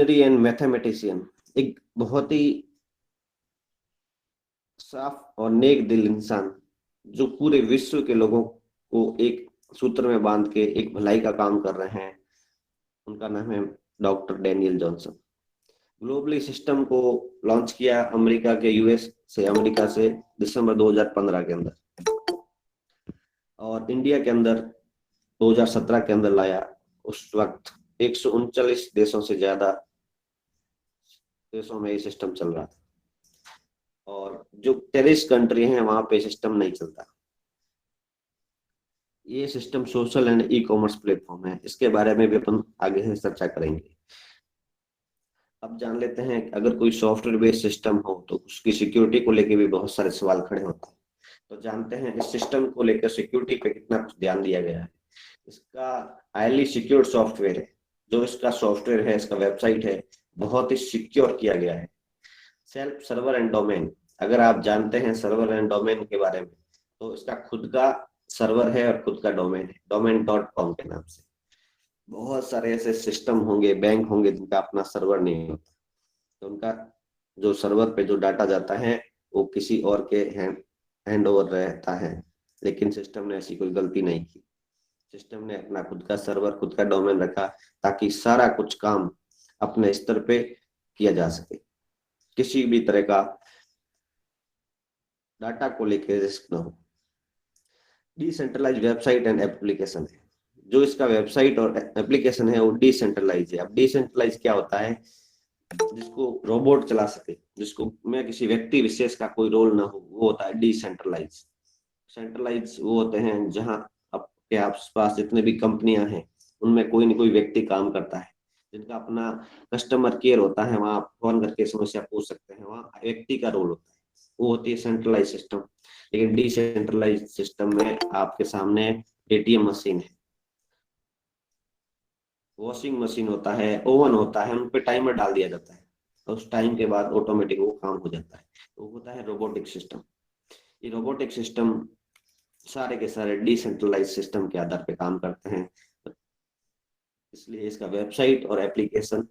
And mathematician एक बहुत ही साफ और नेक दिल इंसान जो पूरे विश्व के लोगों को एक सूत्र में बांध के एक भलाई का काम कर रहे हैं, उनका नाम है doctor Daniel Johnson. Globally system को लॉन्च किया अमेरिका से दिसंबर 2015 के अंदर, और इंडिया के अंदर 2017 के अंदर लाया। उस वक्त 139 देशों से ज्यादा देशों में ये सिस्टम चल रहा था, और जो 23 कंट्री हैं वहां पे सिस्टम नहीं चलता। ये system social and e commerce platform है, इसके बारे में भी अपन आगे से चर्चा करेंगे। अब जान लेते हैं कि अगर कोई सॉफ्टवेयर बेस्ड सिस्टम हो तो उसकी सिक्योरिटी को लेके भी बहुत सारे सवाल खड़े होते हैं। तो जानते हैं इस सिस्टम को लेकर सिक्योरिटी पे कितना कुछ ध्यान दिया गया है। इसका हाईली सिक्योर्ड सॉफ्टवेयर है, जो इसका सॉफ्टवेयर है, इसका वेबसाइट है, बहुत ही सिक्योर किया गया है। सेल्फ सर्वर एंड डोमेन, अगर आप जानते हैं सर्वर एंड डोमेन के बारे में, तो इसका खुद का सर्वर है और खुद का डोमेन है, domain.com के नाम से। बहुत सारे ऐसे सिस्टम होंगे, बैंक होंगे जिनका अपना सर्वर नहीं होता, तो उनका जो सर्वर पे जो डाटा जाता है वो किसी और के हैंड ओवर रहता है। लेकिन सिस्टम ने ऐसी कोई गलती नहीं की। सिस्टम ने अपना खुद का सर्वर, खुद का डोमेन रखा, ताकि सारा कुछ काम अपने स्तर पे किया जा सके। किसी भी तरह का डाटा को लेकर रिस्क ना हो। डिसेंट्रलाइज वेबसाइट एंड एप्लीकेशन है, जो इसका वेबसाइट और एप्लीकेशन है वो डिसेंट्रलाइज है। अब डिसेंट्रलाइज क्या होता है? जिसको रोबोट चला सके, जिसको में किसी व्यक्ति विशेष का कोई रोल ना हो, वो होता है डिसेंट्रलाइज। सेंट्रलाइज वो होते हैं जहां आपके आसपास जितने भी कंपनियां हैं उनमें कोई न कोई व्यक्ति काम करता है, जिनका अपना कस्टमर केयर होता है, वहां फोन करके समस्या पूछ सकते हैं, वहां व्यक्ति का रोल होता है, वो होती है सेंट्रलाइज सिस्टम। लेकिन डिसेंट्रलाइज सिस्टम में आपके सामने एटीएम मशीन है, वॉशिंग मशीन होता है, ओवन होता है, उन पे टाइमर डाल दिया जाता है, तो उस टाइम के बाद ऑटोमेटिक वो काम हो जाता है। तो वो होता है रोबोटिक सिस्टम। ये रोबोटिक सिस्टम सारे के सारे डिसेंट्रलाइज सिस्टम के आधार पे काम करते हैं, इसलिए इसका वेबसाइट और एप्लीकेशन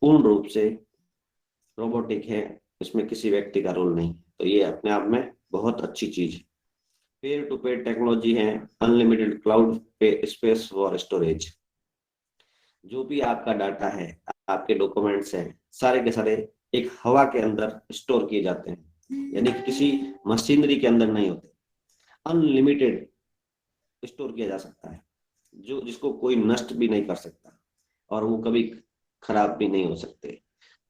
पूर्ण रूप से रोबोटिक है, इसमें किसी व्यक्ति का रोल नहीं। तो ये अपने आप में बहुत अच्छी चीज है। पेयर टू पेयर टेक्नोलॉजी है, अनलिमिटेड क्लाउड पे स्पेस फॉर स्टोरेज। जो भी आपका डाटा है, आपके डॉक्यूमेंट्स हैं, सारे के सारे एक हवा के अंदर स्टोर किए जाते हैं, यानी कि किसी मशीनरी के अंदर नहीं होते। अनलिमिटेड स्टोर किया जा सकता है, जो जिसको कोई नष्ट भी नहीं कर सकता, और वो कभी खराब भी नहीं हो सकते।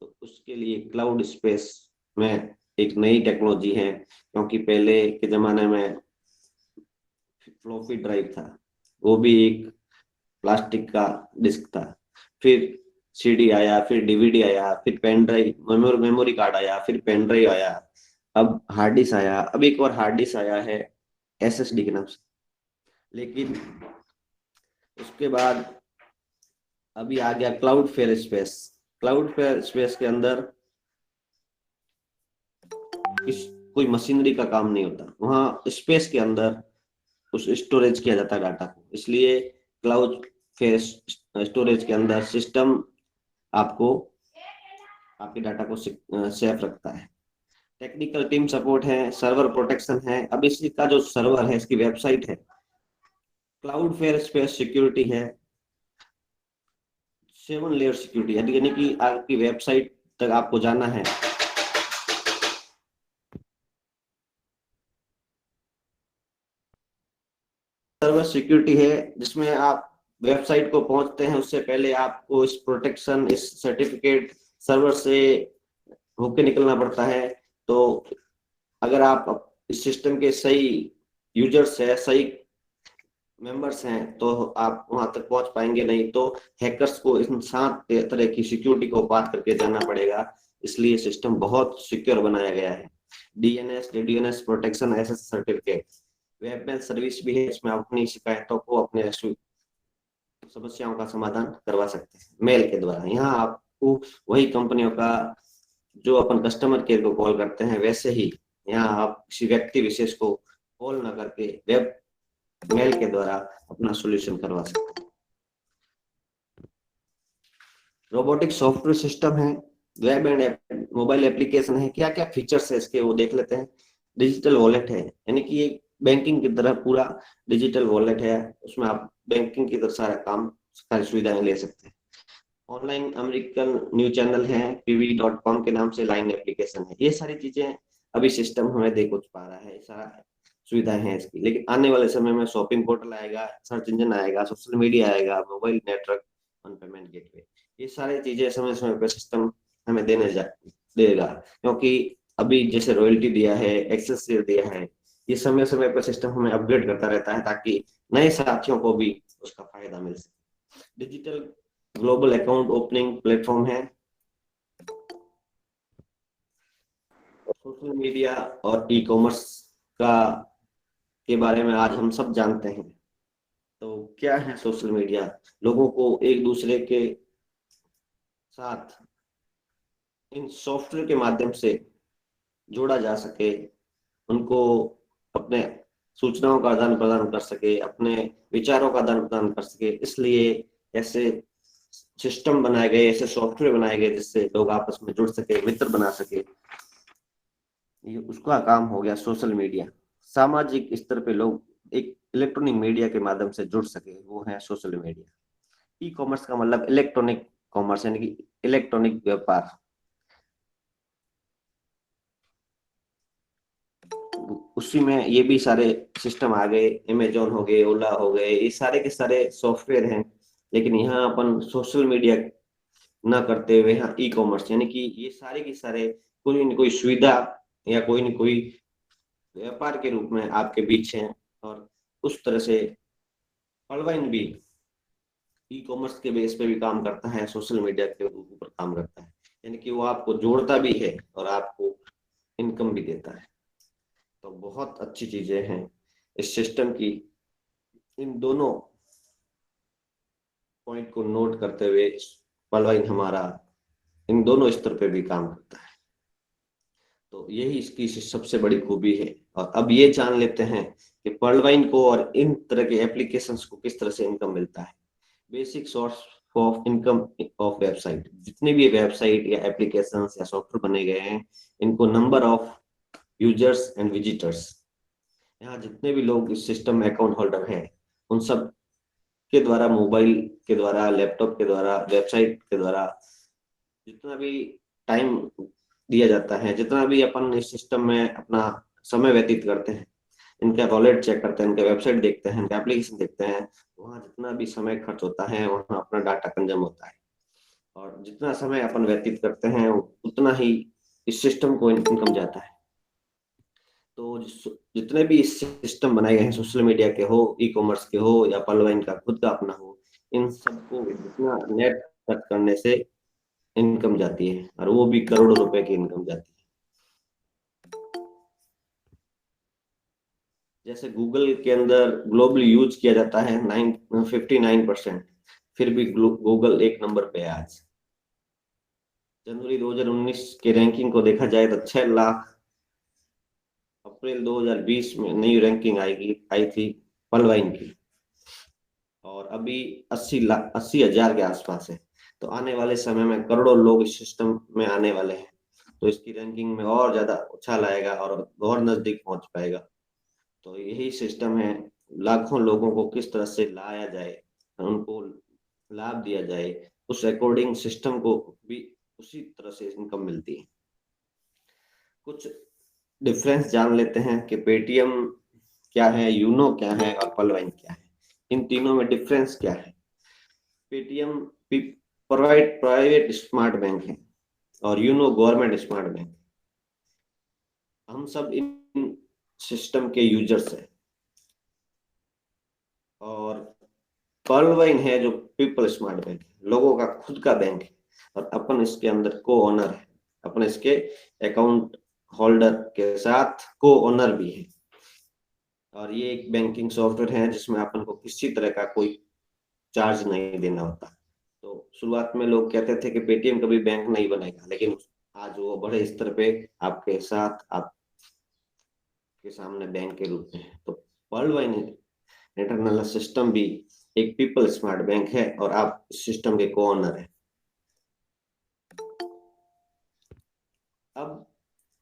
तो उसके लिए क्लाउड स्पेस में एक नई टेक्नोलॉजी है, क्योंकि पहले के जमाने में फ्लॉपी ड्राइव था, वो भी एक प्लास्टिक का डिस्क था। फिर सीडी आया, फिर डीवीडी आया, फिर पेन ड्राइव, मेमोरी कार्ड आया, फिर पेन ड्राइव आया, अब हार्ड डिस्क आया, अब एक और हार्ड डिस्क आया है एसएसडी के नाम से। लेकिन उसके बाद अभी आ गया cloud fair space. Cloud fair space के अंदर इस कोई मशीनरी का काम नहीं होता, वहां स्पेस के अंदर उस स्टोरेज किया जाता है डाटा को, इसलिए क्लाउड फेयर स्टोरेज के अंदर सिस्टम आपको आपके डाटा को सेफ रखता है। टेक्निकल टीम सपोर्ट है, सर्वर प्रोटेक्शन है। अब इसका जो सर्वर है, इसकी वेबसाइट है, क्लाउड फेयर स्पेस सिक्योरिटी है, 7 लेयर सिक्योरिटी, यानी कि आपकी वेबसाइट तक आपको जाना है, सर्वर सिक्योरिटी है, जिसमें आप वेबसाइट को पहुंचते हैं उससे पहले आपको इस प्रोटेक्शन, इस सर्टिफिकेट सर्वर से होके निकलना पड़ता है। तो अगर आप इस सिस्टम के सही यूजर्स है, सही मेंबर्स हैं, तो आप वहां तक पहुंच पाएंगे, नहीं तो हैकर्स को इन 7 तरह की सिक्योरिटी को पार करके जाना पड़ेगा। इसलिए सिस्टम बहुत सिक्योर बनाया गया है। DNS, DDNS protection, SS certificate, web mail service भी है, इसमें आप अपनी शिकायतों को, अपने समस्याओं का समाधान करवा सकते हैं मेल के द्वारा। यहाँ आपको वही कंपनियों का जो अपन कस्टमर केयर को कॉल करते हैं, वैसे ही यहाँ आप किसी व्यक्ति विशेष को कॉल ना करके वेब मेल के द्वारा अपना सॉल्यूशन करवा सकते हैं। रोबोटिक सॉफ्टवेयर सिस्टम है, वेब एंड मोबाइल एप्लीकेशन है, क्या क्या फीचर्स है इसके वो देख लेते हैं। डिजिटल वॉलेट है, यानी कि एक बैंकिंग की तरह पूरा डिजिटल वॉलेट है, उसमें आप बैंकिंग की तरह सारा काम, सारी सुविधाएं ले सकते हैं। ऑनलाइन अमेरिकन न्यूज चैनल है, pv.com के नाम से लाइन एप्लीकेशन है। ये सारी चीजें अभी सिस्टम हमें दे कुछ पा रहा है, ये सारा सुविधाएं हैं इसकी। लेकिन आने वाले समय में शॉपिंग पोर्टल आएगा, सर्च इंजन आएगा, सोशल मीडिया आएगा, मोबाइल नेटवर्क और पेमेंट गेटवे, ये सारी चीजें समय समय पर सिस्टम हमें देगा। क्योंकि अभी जैसे रॉयल्टी दिया है, एक्सेस दिया है, ये समय समय पर सिस्टम हमें अपग्रेड करता रहता है ताकि नए साथियों को भी उसका फायदा मिल सके। Digital global account opening platform है। सोशल मीडिया और ई कॉमर्स का के बारे में आज हम सब जानते हैं। तो क्या है सोशल मीडिया? लोगों को एक दूसरे के साथ इन सॉफ्टवेयर के माध्यम से जोड़ा जा सके, उनको अपने सूचनाओं का आदान प्रदान कर सके, अपने विचारों का आदान प्रदान कर सके, इसलिए ऐसे सिस्टम बनाए गए, ऐसे सॉफ्टवेयर बनाए गए जिससे लोग आपस में जुड़ सके, मित्र बना सके। ये उसका काम हो गया सोशल मीडिया। सामाजिक स्तर पे लोग एक इलेक्ट्रॉनिक मीडिया के माध्यम से जुड़ सके, वो है सोशल मीडिया। ई कॉमर्स का मतलब इलेक्ट्रॉनिक कॉमर्स, यानी कि इलेक्ट्रॉनिक व्यापार। उसी में ये भी सारे सिस्टम आ गए, अमेजोन हो गए, ओला हो गए, ये सारे के सारे सॉफ्टवेयर हैं। लेकिन यहाँ अपन सोशल मीडिया ना करते हुए यहाँ ई कॉमर्स, यानी कि ये सारे के सारे कोई न कोई सुविधा या कोई न कोई व्यापार के रूप में आपके बीच हैं। और उस तरह से ऑनलाइन भी ई कॉमर्स के बेस पे भी काम करता है, सोशल मीडिया के ऊपर काम करता है, यानी कि वो आपको जोड़ता भी है और आपको इनकम भी देता है। तो बहुत अच्छी चीजें हैं इस सिस्टम की। इन दोनों पॉइंट को नोट करते हुए पॉलवाइन हमारा इन दोनों स्तर पे भी काम करता है। तो यही इसकी सबसे बड़ी खूबी है। और अब ये जान लेते हैं कि पर्लवाइन को और इन तरह के एप्लीकेशंस को किस तरह से इनकम मिलता है। Basic source of income of website, जितने भी वेबसाइट या एप्लीकेशंस या सॉफ्टवेयर बने गए हैं, इनको number of users and visitors, यहाँ जितने भी लोग इस सिस्टम में अकाउंट होल्डर हैं, उन सब के द्वारा, मोबाइल के द्वारा, लैपटॉप के द्वारा, वेबसाइट के द्वारा जितना भी टाइम दिया जाता है, जितना भी अपन इस सिस्टम में अपना समय व्यतीत करते हैं, इनका वॉलेट चेक करते हैं, इनका वेबसाइट देखते हैं, इनका एप्लीकेशन देखते हैं, वहाँ जितना भी समय खर्च होता है वहाँ अपना डाटा कंज्यूम होता है। और जितना समय अपन व्यतीत करते हैं उतना ही इस सिस्टम को इनकम जाता है। तो जितने भी सिस्टम बनाए गए हैं, सोशल मीडिया के हो, ई कॉमर्स के हो, या पलवाइन का खुद का अपना हो, इन सबको जितना नेट खर्च करने से इनकम जाती है, और वो भी करोड़ों रुपए की इनकम जाती है। जैसे गूगल के अंदर ग्लोबली यूज किया जाता है 59%, फिर भी गूगल एक नंबर पे है आज। जनवरी 2019 के रैंकिंग को देखा जाए तो 6 लाख, अप्रैल 2020 में नई रैंकिंग आई थी पलवाइन की, और अभी 80 लाख, 80,000 के आसपास है। तो आने वाले समय में करोड़ों लोग इस सिस्टम में आने वाले हैं, तो इसकी रैंकिंग में और ज्यादा उछाल आएगा और नजदीक पहुंच पाएगा। तो यही सिस्टम है, लाखों लोगों को किस तरह से लाया जाए, उनको लाभ दिया जाए, उस अकॉर्डिंग सिस्टम को भी उसी तरह से इनकम मिलती है। कुछ डिफरेंस जान लेते हैं कि पेटीएम क्या है, यूनो क्या है और पलवाइन क्या है। इन तीनों में डिफरेंस क्या है? पेटीएम प्राइवेट स्मार्ट बैंक है और यूनो गवर्नमेंट स्मार्ट बैंक। हम सब इन सिस्टम के यूजर्स हैं। और पर्लवाइन है जो पीपल स्मार्ट बैंक है, लोगों का खुद का बैंक है, और अपन इसके अंदर को ओनर है, अपन इसके अकाउंट होल्डर के साथ को ओनर भी है। और ये एक बैंकिंग सॉफ्टवेयर है जिसमें अपन को किसी तरह का कोई चार्ज नहीं देना होता। तो शुरुआत में लोग कहते थे कि पेटीएम कभी बैंक नहीं बनेगा, लेकिन आज वो बड़े स्तर पे आपके साथ, आपके सामने बैंक के रूप में है। तो वर्ल्ड वाइड इंटरनल सिस्टम भी एक पीपल स्मार्ट बैंक है और आप इस सिस्टम के को ओनर है।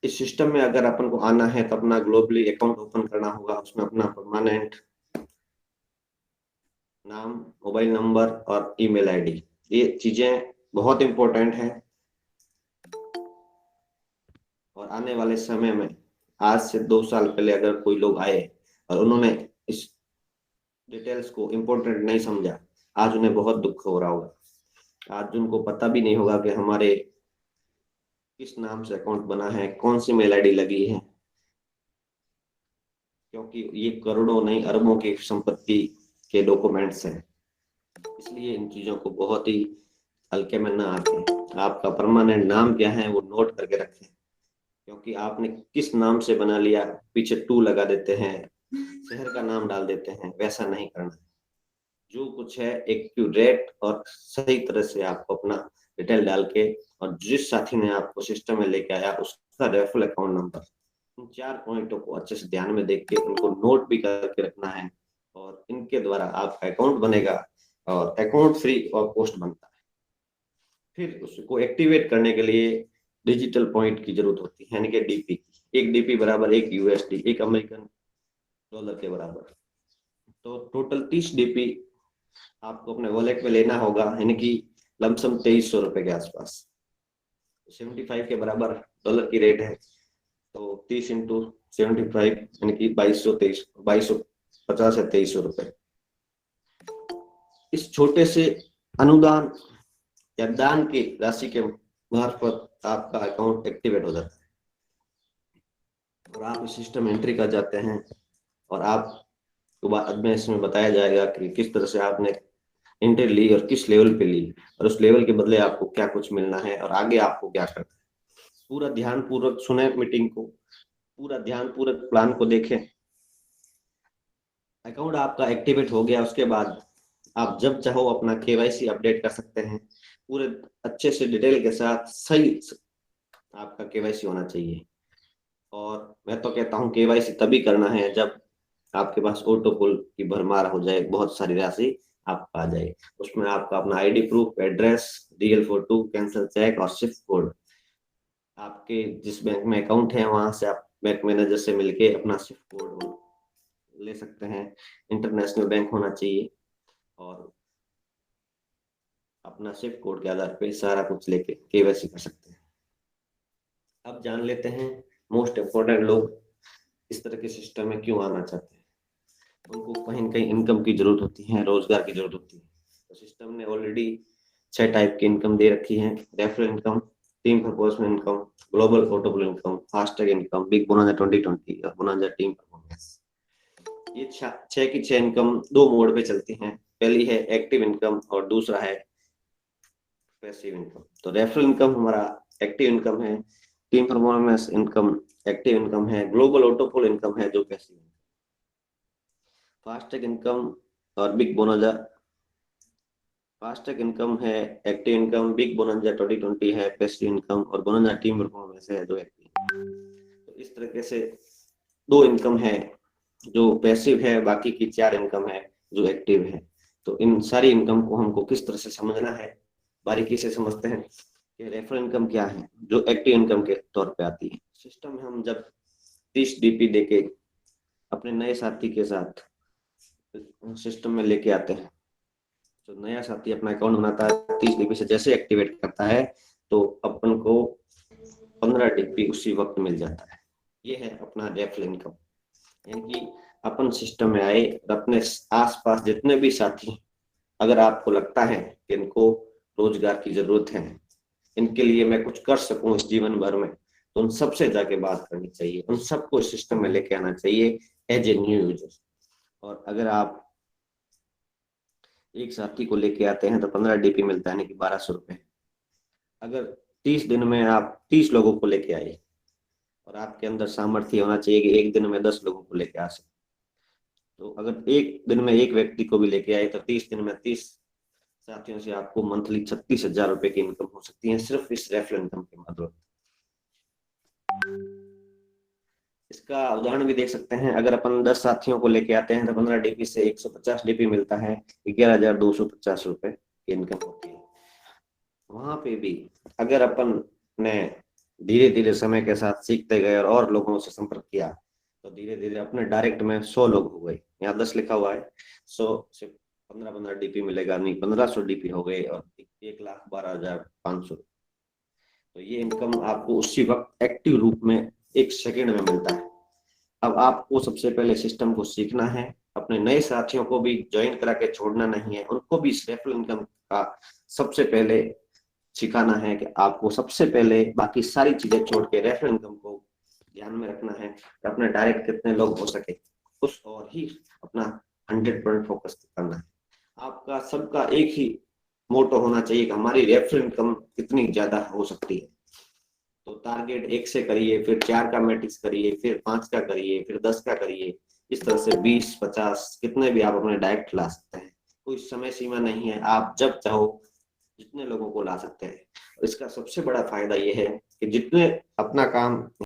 इस सिस्टम में अगर अपन को आना है तो अपना ग्लोबली अकाउंट ओपन करना होगा। उसमें अपना परमानेंट नाम, मोबाइल नंबर और ईमेल आईडी, ये चीजें बहुत इंपॉर्टेंट है। और आने वाले समय में, आज से 2 साल पहले अगर कोई लोग आए और उन्होंने इस डिटेल्स को इम्पोर्टेंट नहीं समझा, आज उन्हें बहुत दुख हो रहा होगा। आज उनको पता भी नहीं होगा कि हमारे किस नाम से अकाउंट बना है, कौन सी मेल आईडी लगी है, क्योंकि ये करोड़ों नहीं अरबों की संपत्ति के डॉक्यूमेंट्स हैं। इसलिए इन चीजों को बहुत ही हल्के में ना आके आपका परमानेंट नाम क्या है वो नोट करके रखें, क्योंकि आपने किस नाम से बना लिया, पीछे टू लगा देते हैं, शहर का नाम डाल देते हैं, वैसा नहीं करना है। जो कुछ है एक्यूरेट और सही तरह से आपको अपना डिटेल डाल के, और जिस साथी ने आपको सिस्टम में लेके आया उसका रेफरल अकाउंट नंबर, इन 4 पॉइंटों को अच्छे से ध्यान में देख के उनको नोट भी करके रखना है। और इनके द्वारा आपका अकाउंट बनेगा और अकाउंट फ्री और पोस्ट बनता है। फिर उसको एक्टिवेट करने के लिए डिजिटल पॉइंट की जरूरत होती है, यानी कि डीपी की। एक डीपी बराबर एक यूएसडी, एक अमेरिकन डॉलर के बराबर। तो टोटल 30 डीपी आपको अपने वॉलेट में लेना होगा, यानी कि लमसम 2300 रुपए के आसपास। 75 के बराबर डॉलर की रेट है, तो 30 × 75 यानी कि 2250 या 2300 रुपए। इस छोटे से अनुदान या दान की राशि के मार्फत आपका अकाउंट एक्टिवेट हो जाता है और आप इस सिस्टम एंट्री कर जाते हैं। और आपको बाद में इसमें बताया जाएगा कि किस तरह से आपने एंट्री ली और किस लेवल पे ली, और उस लेवल के बदले आपको क्या कुछ मिलना है और आगे आपको क्या करना है। पूरा ध्यान पूर्वक सुने मीटिंग को, पूरा ध्यान पूर्वक प्लान को देखें। अकाउंट आपका एक्टिवेट हो गया, उसके बाद आप जब चाहो अपना केवाईसी अपडेट कर सकते हैं। पूरे अच्छे से डिटेल के साथ सही आपका केवाईसी होना चाहिए। और मैं तो कहता हूँ केवाईसी तभी करना है जब आपके पास ऑटो पुल की भरमार हो जाए, बहुत सारी राशि आपको आ जाए। उसमें आपका अपना ID proof, address, DL photo, cancel cheque और स्विफ्ट कोड, आपके जिस बैंक में अकाउंट है वहां से आप बैंक मैनेजर से मिलके अपना स्विफ्ट कोड ले सकते हैं। इंटरनेशनल बैंक होना चाहिए और अपना स्विफ्ट कोड के आधार पे सारा कुछ लेके केवाईसी कर सकते हैं। अब जान लेते हैं मोस्ट इम्पोर्टेंट लोग इस तरह के सिस्टम में क्यों आना चाहते हैं। उनको कहीं ना कहीं इनकम की जरूरत होती है, रोजगार की जरूरत होती है। तो सिस्टम ने ऑलरेडी 6 टाइप की इनकम दे रखी है। Referral income, team proportional income, global portable income, FASTag income, big bonanza 2020 और बोनांजा टीम परफॉर्मेंस। ये 6 की 6 इनकम 2 मोड पे चलती हैं। पहली है एक्टिव इनकम और दूसरा है पैसिव इनकम। तो रेफरल इनकम हमारा एक्टिव इनकम है, team performance income active income है, ग्लोबल ऑटोपोल इनकम है जो पैसिव इनकम। फास्टैग इनकम और बिग बोनांजा, फास्टैग इनकम है एक्टिव इनकम, बिग बोनांजा 2020 है पैसिव इनकम और बोनांजा टीम परफॉर्मेंस है जो एक्टिव। तो इस तरीके से 2 इनकम है जो पैसिव है, बाकी की 4 इनकम है जो एक्टिव है। तो इन सारी इनकम को हमको किस तरह से समझना है, बारीकी से समझते हैं कि रेफरल इनकम क्या है जो एक्टिव इनकम के तौर पे आती है। सिस्टम में हम जब 30 डीपी देके अपने नए साथी के साथ सिस्टम में लेके आते हैं, तो नया साथी अपना अकाउंट बनाता है, 30 डीपी से जैसे एक्टिवेट करता है तो अपन को 15 डीपी उसी वक्त मिल जाता है। ये है अपना रेफरल इनकम। यानी कि अपन सिस्टम में आए और अपने आसपास जितने भी साथी, अगर आपको लगता है कि इनको रोजगार की जरूरत है, इनके लिए मैं कुछ कर सकूं इस जीवन भर में, तो उन सबसे जाके बात करनी चाहिए, उन सबको इस सिस्टम में लेके आना चाहिए एज ए न्यू यूजर। और अगर आप एक साथी को लेके आते हैं तो 15 डीपी मिलता है, यानी कि 1200 रुपए। अगर 30 दिन में आप 30 लोगों को लेके आए, और आपके अंदर सामर्थ्य होना चाहिए कि एक दिन में 10 लोगों को लेके आ सकते, तो अगर एक दिन में एक व्यक्ति को भी लेके आए तो 30 दिन में 30 साथियों से आपको मंथली 36,000 रुपए की इनकम हो सकती है, सिर्फ इस रेफरल इनकम के माध्यम। इसका उदाहरण भी देख सकते हैं। अगर अपन 10 साथियों को लेके आते हैं तो 15 डीपी से 150 डीपी मिलता है, 11,250 रुपए की इनकम होती है। वहां पे भी अगर अपन ने धीरे धीरे समय के साथ सीखते गए और लोगों से संपर्क किया, तो धीरे धीरे अपने डायरेक्ट में 100 लोग हो गए। यहाँ 10 लिखा हुआ है, 100 से 15-15 डीपी मिलेगा, नहीं 1500 डीपी हो गए और 1,12,500। तो ये इनकम आपको उसी वक्त एक्टिव रूप में 1 सेकेंड में मिलता है। अब आपको सबसे पहले सिस्टम को सीखना है, अपने नए साथियों को भी ज्वाइन करा के छोड़ना नहीं है, उनको भी रेफरल इनकम का सबसे पहले सिखाना है कि आपको सबसे पहले बाकी सारी चीजें छोड़ के रेफरल इनकम को ध्यान में रखना है कि अपने डायरेक्ट कितने लोग हो सके उस और ही अपना 100% फोकस करना है। आपका सबका एक ही मोटो होना चाहिए कि हमारी रेफरल इनकम कितनी ज्यादा हो सकती है। तो टारगेट 1 से करिए, फिर 4 का मैट्रिक्स करिए, फिर 5 का करिए, फिर 10 का करिए, इस तरह से 20-50 कितने भी आप अपने डायरेक्ट ला सकते हैं। कोई समय सीमा नहीं है, आप जब चाहो जितने लोगों को ला सकते हैं। इसका सबसे बड़ा फायदा यह है कि जितने अपना काम